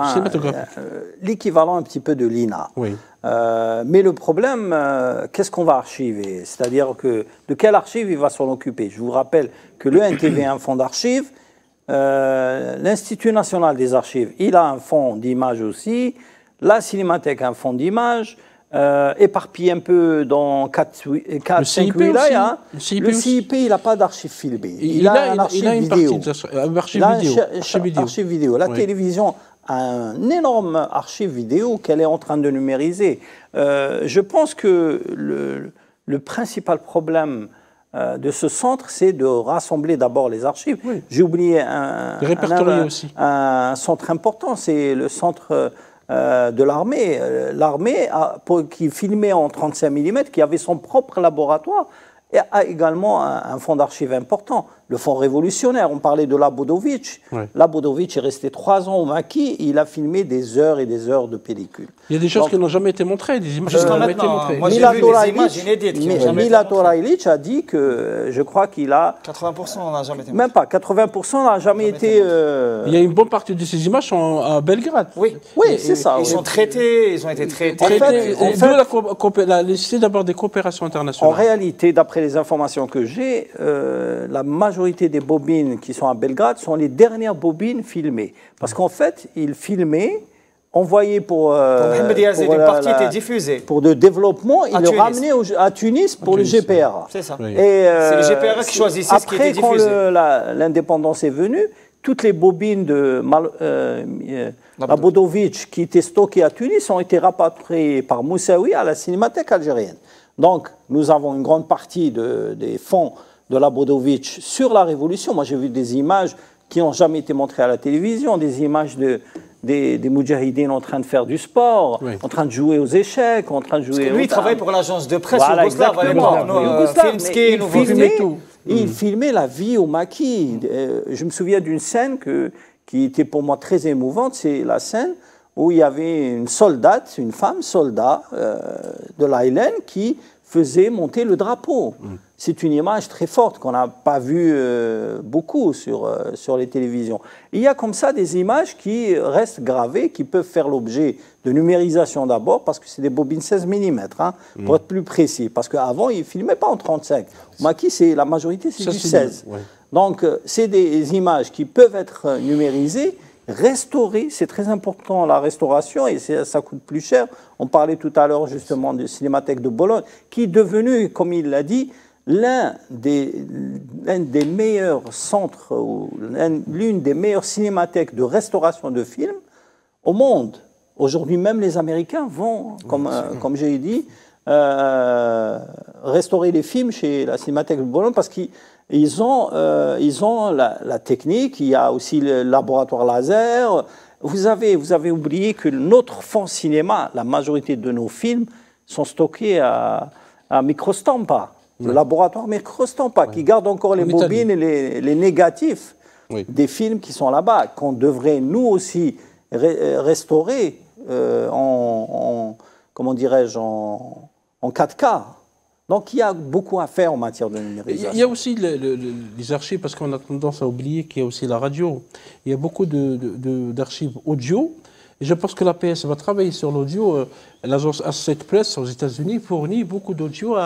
l'équivalent un petit peu de l'INA. Oui. Mais le problème, qu'est-ce qu'on va archiver? C'est-à-dire que de quelle archive il va s'en occuper? Je vous rappelle que le NTV a un fonds d'archives, l'Institut national des archives, il a un fonds d'images aussi, la Cinémathèque a un fonds d'images, éparpillé un peu dans 4-5 wilayas. Le CIP, il n'a pas d'archives filmées. Il a un archive vidéo. Archive vidéo. La télévision a un énorme archive vidéo qu'elle est en train de numériser. Je pense que le principal problème de ce centre, c'est de rassembler d'abord les archives. Oui. J'ai oublié un centre important, c'est le centre de l'armée. L'armée, qui filmait en 35 mm, qui avait son propre laboratoire, et a également un fonds d'archives important, le fonds révolutionnaire. On parlait de Labodovitch. Ouais. Labodovitch est resté 3 ans au Maquis, il a filmé des heures et des heures de pellicules. Il y a des choses qui n'ont jamais été montrées, des images qui n'ont jamais été montrées. Moi, j'ai vu des images inédites qui n'ont jamais été montrées. Milad Orailich a dit que, je crois qu'il a... 80% n'a jamais été montré. Même pas, 80% n'a jamais été... Il y a une bonne partie de ces images sont à Belgrade. Oui, c'est ça. Ils sont traités, ils ont été traités. En fait, la nécessité d'avoir des coopérations internationales. En réalité, d'après les informations que j'ai, la majorité des bobines qui sont à Belgrade sont les dernières bobines filmées. Parce qu'en fait, ils filmaient, envoyaient pour le développement, ils le ramenaient à Tunis pour le GPRA. C'est ça. C'est le GPRA qui choisissait ce qui était diffusé. Après, quand l'indépendance est venue, toutes les bobines de Labodovitch qui étaient stockées à Tunis ont été rapatriées par Moussaoui à la Cinémathèque algérienne. Donc, nous avons une grande partie des fonds de Labodovitch sur la Révolution. Moi, j'ai vu des images qui n'ont jamais été montrées à la télévision, des images des Moudjahidines en train de faire du sport, en train de jouer aux échecs, en train de jouer... Lui, il travaille pour l'agence de presse yougoslave à l'époque. Il filmait la vie au Maquis. Je me souviens d'une scène qui était pour moi très émouvante, c'est la scène où il y avait une soldate, une femme soldat de l'Aïlen qui faisait monter le drapeau. C'est une image très forte qu'on n'a pas vue beaucoup sur les télévisions. Il y a comme ça des images qui restent gravées, qui peuvent faire l'objet de numérisation d'abord, parce que c'est des bobines 16 mm, pour être plus précis. Parce qu'avant, ils ne filmaient pas en 35. Au Maquis, la majorité, c'est du 16. Ouais. Donc, c'est des images qui peuvent être numérisées, restaurer, c'est très important la restauration et ça coûte plus cher. On parlait tout à l'heure justement de Cinémathèque de Bologne, qui est devenu, comme il l'a dit, l'un des meilleurs centres, l'une des meilleures cinémathèques de restauration de films au monde. Aujourd'hui même, les Américains vont, comme j'ai dit, restaurer les films chez la Cinémathèque de Bologne parce qu'ils ont la technique, il y a aussi le laboratoire laser. Vous avez oublié que notre fonds cinéma, la majorité de nos films sont stockés à Microstampa. Le laboratoire Microstampa, qui garde encore les bobines et les négatifs des films qui sont là-bas, qu'on devrait nous aussi restaurer comment dirais-je, en 4K. Donc il y a beaucoup à faire en matière de numérisation. Il y a aussi les archives, parce qu'on a tendance à oublier qu'il y a aussi la radio. Il y a beaucoup d'archives audio. Et je pense que l'APS va travailler sur l'audio. L'agence Asset Press aux États-Unis fournit beaucoup d'audio.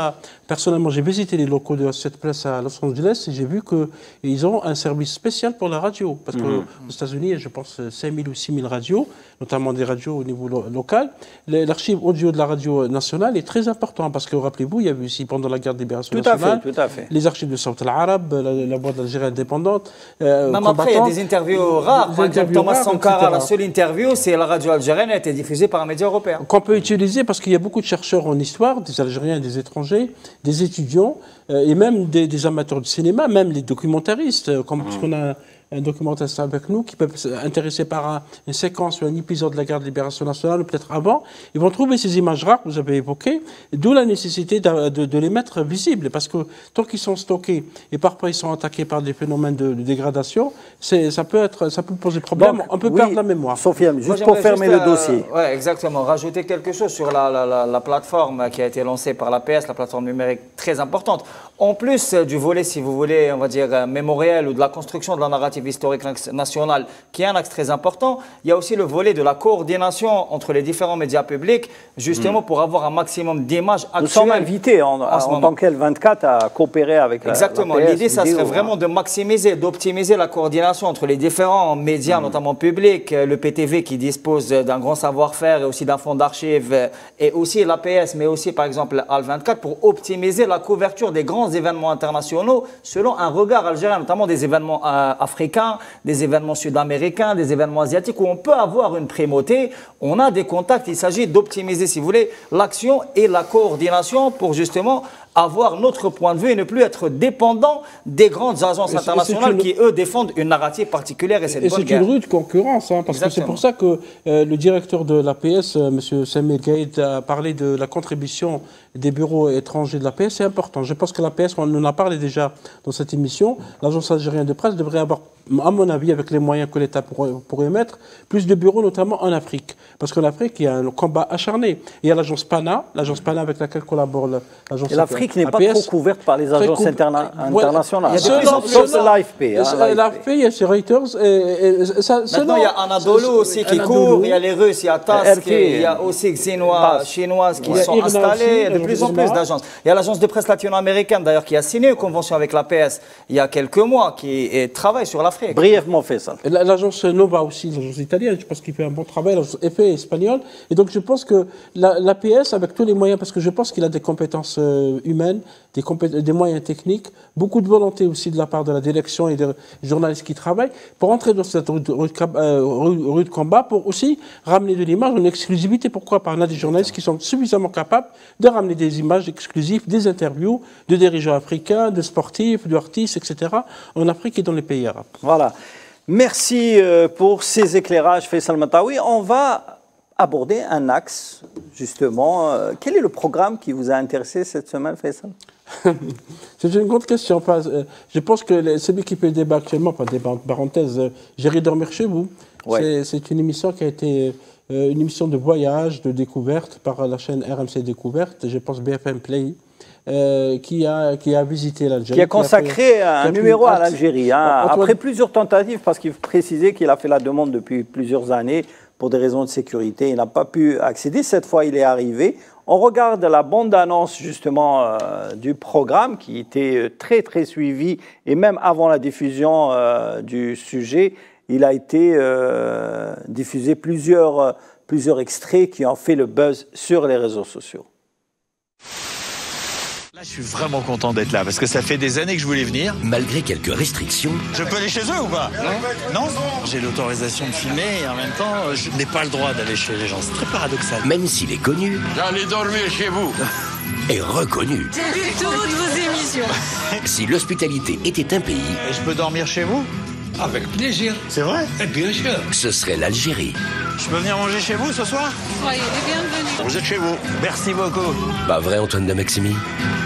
Personnellement, j'ai visité les locaux de Asset Press à Los Angeles et j'ai vu qu'ils ont un service spécial pour la radio. Parce qu'aux États-Unis, il y a, je pense, 5000 ou 6000 radios, notamment des radios au niveau local. L'archive audio de la radio nationale est très important parce que, rappelez-vous, il y a eu aussi pendant la guerre de libération nationale, tout à fait. Les archives de Sawt al-Arab, la voix d'Algérie indépendante. Même après, il y a des interviews rares. Par exemple, Thomas Sankara, la seule interview, c'est la radio algérienne a été diffusée par un média européen. Qu'on peut utiliser parce qu'il y a beaucoup de chercheurs en histoire, des Algériens, des étrangers, des étudiants et même des amateurs de cinéma, même les documentaristes, comme parce qu'on a un documentariste avec nous qui peut s'intéresser par une séquence ou un épisode de la guerre de libération nationale, ou peut-être avant, ils vont trouver ces images rares que vous avez évoquées, d'où la nécessité de les mettre visibles, parce que tant qu'ils sont stockés et parfois ils sont attaqués par des phénomènes de dégradation, ça peut poser problème, on peut perdre la mémoire. Sofiane, juste pour fermer le dossier. Oui, exactement. Rajouter quelque chose sur la plateforme qui a été lancée par l'APS, la plateforme numérique très importante. En plus du volet, si vous voulez, on va dire mémoriel ou de la construction de la narrative historique nationale, qui est un axe très important, il y a aussi le volet de la coordination entre les différents médias publics, justement pour avoir un maximum d'images actuelles. Nous sommes invités en tant qu'L24 à coopérer avec Exactement. L'idée, ça serait vraiment de maximiser, d'optimiser la coordination entre les différents médias, notamment publics, le PTV qui dispose d'un grand savoir-faire et aussi d'un fonds d'archives, et aussi l'APS, mais aussi par exemple Al24, pour optimiser la couverture des grands événements internationaux selon un regard algérien, notamment des événements africains, des événements sud-américains, des événements asiatiques où on peut avoir une primauté. On a des contacts, il s'agit d'optimiser, si vous voulez, l'action et la coordination pour justement avoir notre point de vue et ne plus être dépendant des grandes agences internationales qui, eux, défendent une narrative particulière. Et c'est une rude concurrence, parce que c'est pour ça que le directeur de l'APS, M. Samir Gaïd, a parlé de la contribution des bureaux étrangers de l'APS. C'est important. Je pense que l'APS, on en a parlé déjà dans cette émission, l'agence algérienne de presse devrait avoir, à mon avis, avec les moyens que l'État pourrait mettre, plus de bureaux, notamment en Afrique. Parce qu'en Afrique, il y a un combat acharné. Il y a l'agence PANA avec laquelle collabore l'agence l'Afrique n'est pas trop couverte par les agences internationales. Sauf l'AFP. L'AFP, il y a chez Reuters. Maintenant, il y a Anadolu aussi qui court, il y a les Russes, il y a TASS, il y a aussi Xinhua, chinoises qui sont installées, de plus en plus d'agences. Il y a l'agence de presse latino-américaine d'ailleurs qui a signé une convention avec l'APS il y a quelques mois, qui travaille sur l'Afrique. Brièvement fait ça. L'agence Nova aussi, l'agence italienne, je pense qu'il fait un bon travail, l'agence EFE espagnole. Et donc je pense que l'APS, avec tous les moyens, parce que je pense qu'il a des compétences humaines, des moyens techniques, beaucoup de volonté aussi de la part de la direction et des journalistes qui travaillent, pour entrer dans cette rue de combat, pour aussi ramener de l'image en exclusivité. Pourquoi pas? On a des journalistes qui sont suffisamment capables de ramener des images exclusives, des interviews de dirigeants africains, de sportifs, d'artistes, etc., en Afrique et dans les pays arabes. Voilà. Merci pour ces éclairages, Faisal Mataoui. On va aborder un axe, justement. Quel est le programme qui vous a intéressé cette semaine, Faisal? C'est une grande question. Je pense que celui qui fait le débat actuellement, pas des parenthèses, J'irai dormir chez vous. Ouais. C'est une émission qui a été une émission de voyage, de découverte par la chaîne RMC Découverte, je pense BFM Play, qui a visité l'Algérie. Qui a consacré un numéro à l'Algérie, après plusieurs tentatives, parce qu'il faut préciser qu'il a fait la demande depuis plusieurs années pour des raisons de sécurité. Il n'a pas pu accéder. Cette fois, il est arrivé. On regarde la bande-annonce justement du programme qui était très très suivi et même avant la diffusion du sujet, il a été diffusé plusieurs extraits qui ont fait le buzz sur les réseaux sociaux. Là, je suis vraiment content d'être là parce que ça fait des années que je voulais venir. Malgré quelques restrictions. Je peux aller chez eux ou pas? Non. J'ai l'autorisation de filmer et en même temps, je n'ai pas le droit d'aller chez les gens. C'est très paradoxal. Même s'il est connu. J'allais dormir chez vous. Et reconnu. J'ai vu toutes vos émissions. Si l'hospitalité était un pays. Et je peux dormir chez vous? Avec plaisir. C'est vrai? Et bien sûr. Ce serait l'Algérie. Je peux venir manger chez vous ce soir? Soyez les bienvenus. Vous êtes chez vous. Merci beaucoup. Pas vrai, Antoine de Maximi?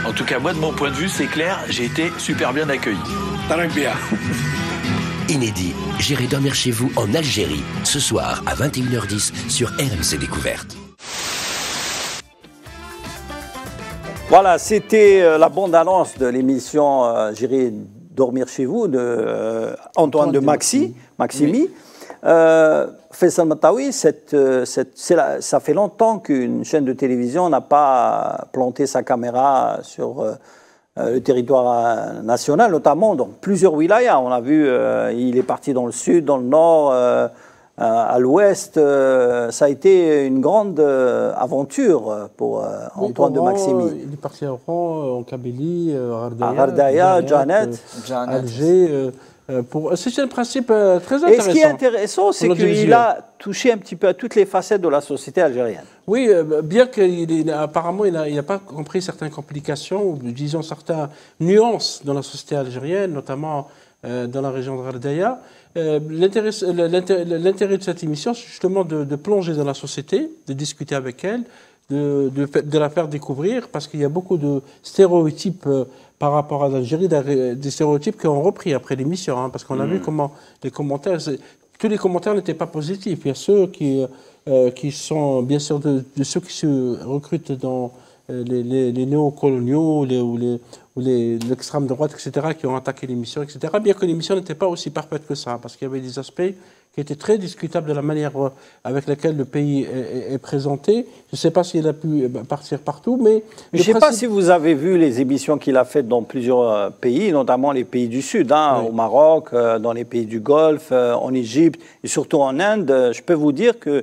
En tout cas, moi, de mon point de vue, c'est clair, j'ai été super bien accueilli. Très bien. Inédit, J'irai dormir chez vous en Algérie, ce soir à 21h10 sur RMC Découverte. Voilà, c'était la bande-annonce de l'émission J'irai dormir chez vous de Antoine de Maximi. Oui. Faisal Matawi, ça fait longtemps qu'une chaîne de télévision n'a pas planté sa caméra sur le territoire national, notamment dans plusieurs wilayas. On a vu, il est parti dans le sud, dans le nord, à l'ouest. Ça a été une grande aventure pour Antoine de Maximi. Il est parti à Oran, en Kabylie, à Hardaya, Janet, Alger. C'est un principe très intéressant. Et ce qui est intéressant, c'est qu'il a touché un petit peu à toutes les facettes de la société algérienne. Oui, bien qu'apparemment il n'a pas compris certaines complications, ou disons certaines nuances dans la société algérienne, notamment dans la région de Hardaya. L'intérêt de cette émission, c'est justement de plonger dans la société, de discuter avec elle, de la faire découvrir, parce qu'il y a beaucoup de stéréotypes par rapport à l'Algérie, des stéréotypes qui ont repris après l'émission, hein, parce qu'on a vu comment les commentaires, tous les commentaires n'étaient pas positifs. Il y a ceux qui sont, bien sûr, de ceux qui se recrutent dans les néocoloniaux ou l'extrême droite, etc., qui ont attaqué l'émission, etc., bien que l'émission n'était pas aussi parfaite que ça, parce qu'il y avait des aspects qui était très discutable de la manière avec laquelle le pays est présenté. Je ne sais pas s'il a pu partir partout, mais... Je ne sais pas si vous avez vu les émissions qu'il a faites dans plusieurs pays, notamment les pays du Sud, hein, oui. Au Maroc, dans les pays du Golfe, en Égypte et surtout en Inde. Je peux vous dire que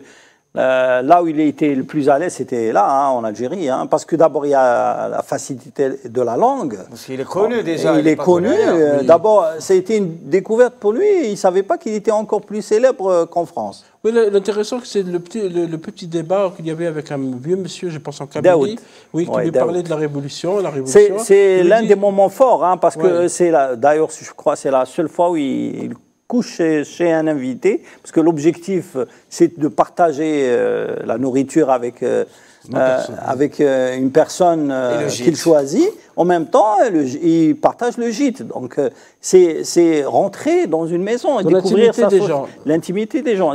là où il était le plus à l'aise, c'était là, hein, en Algérie. Hein, parce que d'abord, il y a la facilité de la langue. Parce qu'il est connu déjà. Il est connu. Oui. D'abord, ça a été une découverte pour lui. Il ne savait pas qu'il était encore plus célèbre qu'en France. Oui, l'intéressant, c'est le petit débat qu'il y avait avec un vieux monsieur, je pense en Kabylie, oui, qui lui parlait de la révolution. C'est l'un des moments forts, hein, parce que c'est d'ailleurs, je crois, c'est la seule fois où il couche chez un invité, parce que l'objectif, c'est de partager la nourriture avec une personne qu'il choisit. En même temps, il partage le gîte. Donc, c'est rentrer dans une maison et découvrir l'intimité des gens.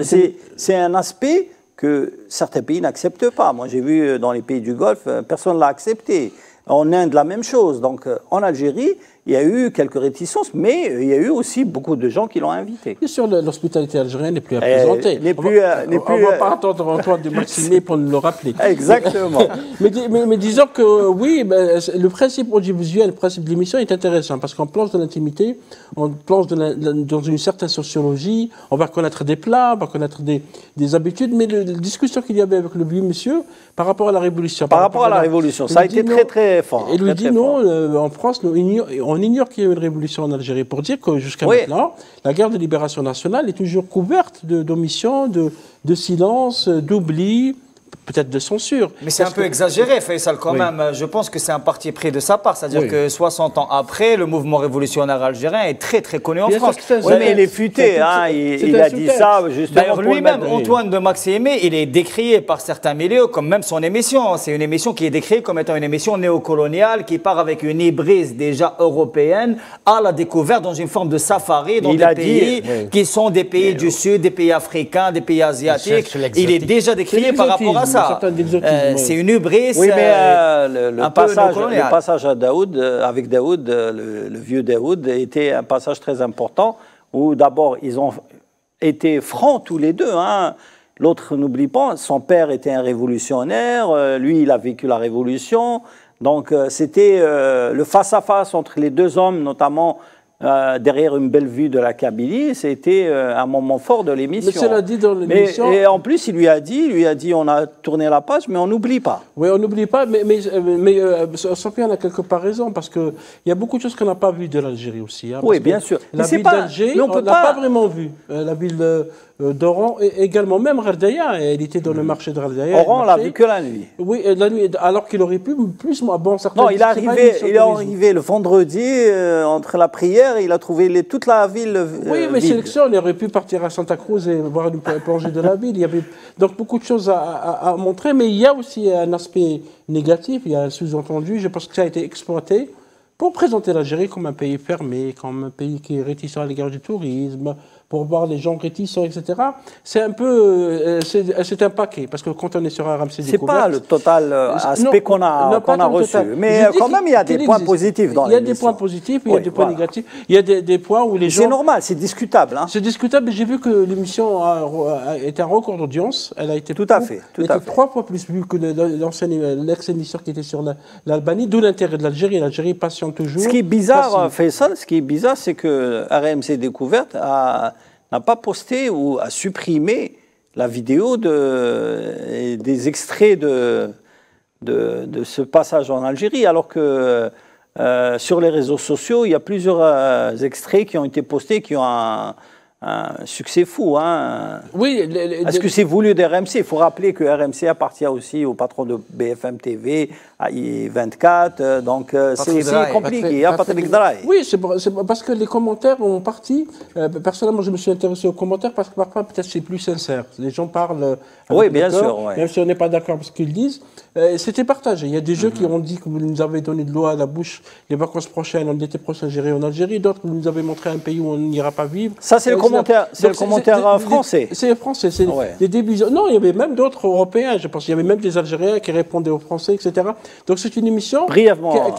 C'est un aspect que certains pays n'acceptent pas. Moi, j'ai vu dans les pays du Golfe, personne ne l'a accepté. En Inde, la même chose. Donc, en Algérie, il y a eu quelques réticences, mais il y a eu aussi beaucoup de gens qui l'ont invité. Bien sûr, l'hospitalité algérienne n'est plus à présenter. On ne va pas attendre Antoine de Maximi pour nous le rappeler. Exactement. mais disons que oui, le principe audiovisuel, le principe de l'émission est intéressant, parce qu'on plonge dans l'intimité, on plonge dans une certaine sociologie, on va connaître des plats, on va connaître des habitudes, mais la discussion qu'il y avait avec le vieux monsieur par rapport à la Révolution. Par rapport à la Révolution, ça a été très très fort. Et lui dit non, en France, on ignore qu'il y a eu une révolution en Algérie, pour dire que jusqu'à maintenant, la guerre de libération nationale est toujours couverte d'omissions, de silence, d'oubli, peut-être de censure. Mais c'est un peu exagéré, Faisal, quand même. Je pense que c'est un parti pris de sa part. C'est-à-dire que 60 ans après, le mouvement révolutionnaire algérien est très très connu en France. Oui, mais il est futé. Hein, il a dit ça justement. D'ailleurs, lui-même, Antoine de Maximi, il est décrié par certains milieux comme même son émission. C'est une émission qui est décrite comme étant une émission néocoloniale qui part avec une hybride déjà européenne à la découverte dans une forme de safari dans des pays qui sont des pays du Sud, des pays africains, des pays asiatiques. Il est déjà décrié par rapport à ça. C'est une hubris. Oui, mais le passage à Daoud, avec Daoud, le vieux Daoud, était un passage très important où d'abord ils ont été francs tous les deux. Hein. L'autre, n'oublie pas, son père était un révolutionnaire, lui il a vécu la révolution. Donc c'était le face-à-face entre les deux hommes, notamment derrière une belle vue de la Kabylie, c'était un moment fort de l'émission. Mais cela dit dans l'émission... Et en plus, il lui a dit, on a tourné la page, mais on n'oublie pas. Oui, on n'oublie pas, mais Sofiane a quelque part raison, parce qu'il y a beaucoup de choses qu'on n'a pas vues de l'Algérie aussi. Hein, oui, bien sûr. La ville d'Alger, on ne l'a pas vraiment vue. La ville d'Oran, également, même Hardaya, elle était dans le marché de Hardaya. Oran, on l'a vu que la nuit. Oui, la nuit, alors qu'il aurait pu plus... Bon, non, il est arrivé le vendredi, entre la prière, il a trouvé toute la ville oui, mais sélection, il aurait pu partir à Santa Cruz et voir une plongée de la ville. Il y avait donc beaucoup de choses à montrer, mais il y a aussi un aspect négatif, il y a un sous-entendu, je pense que ça a été exploité pour présenter l'Algérie comme un pays fermé, comme un pays qui est réticent à l'égard du tourisme, pour voir les gens réticents, etc. C'est un peu, c'est un paquet, parce que quand on est sur RMC Découverte... C'est pas le total aspect qu'on a reçu, mais quand même il y a des points positifs dans l'émission. Il y a des points positifs, il y a des points négatifs, il y a des points où les gens... C'est normal, c'est discutable. Hein. C'est discutable, mais j'ai vu que l'émission a été un record d'audience. Elle a été tout à fait, 3 fois plus vue que l'ex-émission qui était sur l'Albanie, d'où l'intérêt de l'Algérie. L'Algérie patiente toujours. Ce qui est bizarre, Faisal, c'est que RMC Découverte n'a pas posté ou a supprimé la vidéo des extraits de ce passage en Algérie, alors que sur les réseaux sociaux, il y a plusieurs extraits qui ont été postés, qui ont un succès fou. Hein. Oui. Est-ce que c'est voulu d'RMC? Il faut rappeler que RMC appartient aussi au patron de BFM TV, à I24, donc c'est aussi compliqué. Patrick Drahi. Oui, c'est parce que les commentaires ont parti. Personnellement, je me suis intéressé aux commentaires parce que parfois, peut-être, c'est plus sincère. Les gens parlent. Oui, bien sûr. Ouais. Même si on n'est pas d'accord avec ce qu'ils disent. C'était partagé. Il y a des jeux qui ont dit que vous nous avez donné de l'eau à la bouche les vacances prochaines, en été prochain, j'irai en Algérie. D'autres, vous nous avez montré un pays où on n'ira pas vivre. Ça, c'est le commentaire, français. C'est français. C'est des débuts. Non, il y avait même d'autres Européens. Je pense qu'il y avait même des Algériens qui répondaient aux Français, etc. Donc c'est une émission qui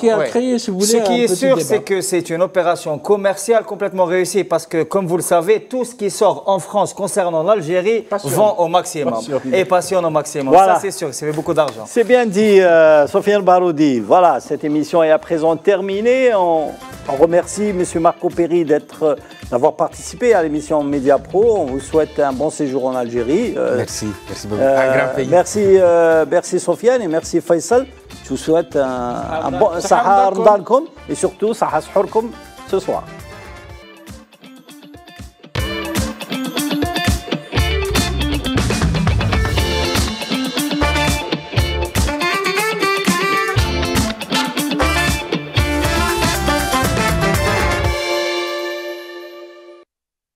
a créé, si vous voulez, ce qui est sûr, débat. c'est que c'est une opération commerciale complètement réussie parce que, comme vous le savez, tout ce qui sort en France concernant l'Algérie vend au maximum et passionne au maximum. Voilà. Ça, c'est sûr, ça fait beaucoup d'argent. C'est bien dit, Sofiane Baroudi. Voilà, cette émission est à présent terminée. On remercie M. Marco Perry d'avoir participé à l'émission Média Pro. On vous souhaite un bon séjour en Algérie. Merci beaucoup. Un grand pays. Merci Sofiane et merci Faisal. Je vous souhaite un bon Sahar Dalkom et surtout Sahar Sahurkum ce soir.